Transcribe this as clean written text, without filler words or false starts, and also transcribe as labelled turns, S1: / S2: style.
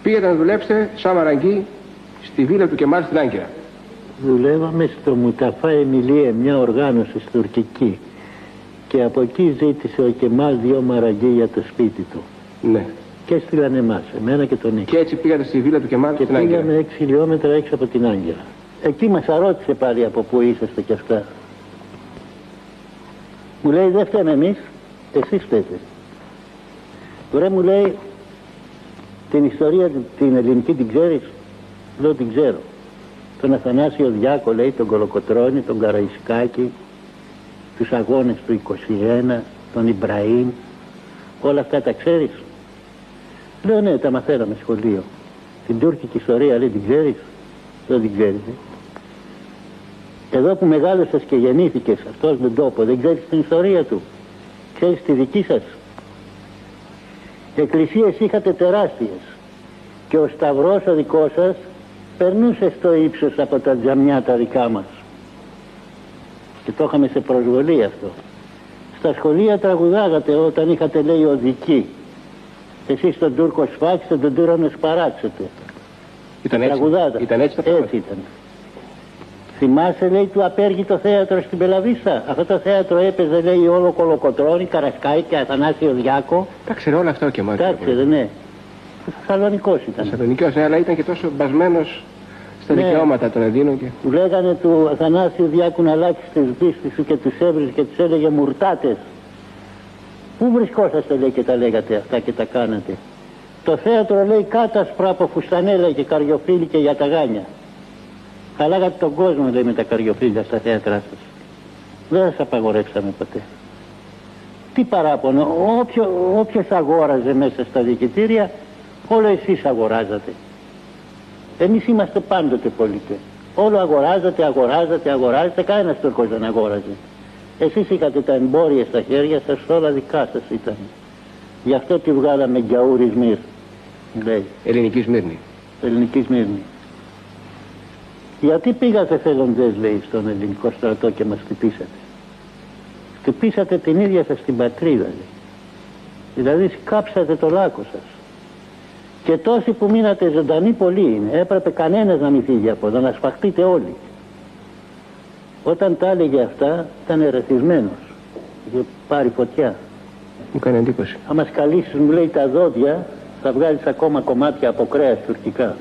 S1: πήγατε να δουλέψετε σαν μαραγκή στη βίλα του Κεμάλ στην Άγκυρα.
S2: Δουλεύαμε στο Μουταφά Εμιλίε, μια οργάνωση τουρκική. Και από εκεί ζήτησε ο Κεμάλ 2 μαραγκί για το σπίτι του.
S1: Ναι.
S2: Και έστειλαν εμάς, εμένα και τον Νίκο.
S1: Και έτσι πήγατε στη βίλα του Κεμάλ στην Άγκυρα.
S2: Και πήγαμε 6 χιλιόμετρα έξω από την Άγκυρα. Εκεί μας αρώτησε πάλι από πού είσαστε κι αυτά. Μου λέει δεν φταίμε εμείς, εσείς φταίτε. Τώρα μου λέει την ιστορία την ελληνική την ξέρεις? Λέω την ξέρω. Τον Αθανάσιο Διάκο λέει, τον Κολοκοτρώνη, τον Καραϊσκάκη, τους αγώνες του 21, τον Ιμπραήμ, όλα αυτά τα ξέρεις? Λέω ναι, τα μαθαίναμε σχολείο. Την τουρκική ιστορία λέει την ξέρεις? Δεν την ξέρεις. Εδώ που μεγάλωσες και γεννήθηκες αυτός τον τόπο, δεν ξέρεις την ιστορία του? Ξέρεις τη δική σας? Εκκλησίες είχατε τεράστιες και ο σταυρός ο δικός σας περνούσε στο ύψος από τα τζαμιά τα δικά μας. Και το είχαμε σε προσβολή αυτό. Στα σχολεία τραγουδάγατε όταν είχατε λέει οδική. Εσείς τον Τούρκο σφάξετε, τον Τούρανο σπαράξετε.
S1: Ήταν έτσι? Ήταν έτσι το
S2: έτσι ήταν. Θυμάσαι λέει του Απέργητο θέατρο στην Πελαβίστα? Αυτό το θέατρο έπαιζε λέει όλο Κολοκοτρώνη, Καρασκάη και Αθανάσιο Διάκο.
S1: Τα ξέρω όλα αυτά ο Κεμάλ.
S2: Τα ξέρε, ναι. Θεσσαλονικός ήταν.
S1: Θεσσαλονικός, ναι, αλλά ήταν και τόσο μπασμένος στα δικαιώματα των Ελλήνων. Και...
S2: Του λέγανε του Αθανάσιου Διάκου να αλλάξει τις πίστες σου και τους έβριζε και τους έλεγε μουρτάτες. Πού βρισκόσαστε λέει και τα λέγατε αυτά και τα κάνατε? Το θέατρο λέει κάτασπρα από φουστανέλα και καριοφύλλι και για τα γάνια. Χαλάγατε τον κόσμο λέει με τα καριοφύλλια στα θέατρά σας. Δεν σας απαγορεύσαμε ποτέ. Τι παράπονο, όποιος αγόραζε μέσα στα διοικητήρια, όλο εσείς αγοράζατε. Εμείς είμαστε πάντοτε πολίτες. Όλο αγοράζατε, κανένας Τούρκος δεν αγόραζε. Εσείς είχατε τα εμπόρια στα χέρια σας, όλα δικά σας ήταν. Γι' αυτό τη βγάλαμε Γκιαούρι Σμύρ, λέει.
S1: Ελληνική Σμύρνη.
S2: Ελληνική Σμύρνη. Γιατί πήγατε θελοντές, λέει, στον ελληνικό στρατό και μας χτυπήσατε? Χτυπήσατε την ίδια σας την πατρίδα, λέει. Δηλαδή σκάψατε το λάκκο σας. Και τόσοι που μείνατε ζωντανοί πολλοί είναι. Έπρεπε κανένας να μην φύγει από εδώ, να σφαχτείτε όλοι. Όταν τα έλεγε αυτά ήταν ερεθισμένος. Είχε πάρει φωτιά.
S1: Μου κάνει εντύπωση.
S2: Θα μας καλήσεις, μου λέει, τα δόντια, θα βγάλεις ακόμα κομμάτια από κρέας τουρκικά.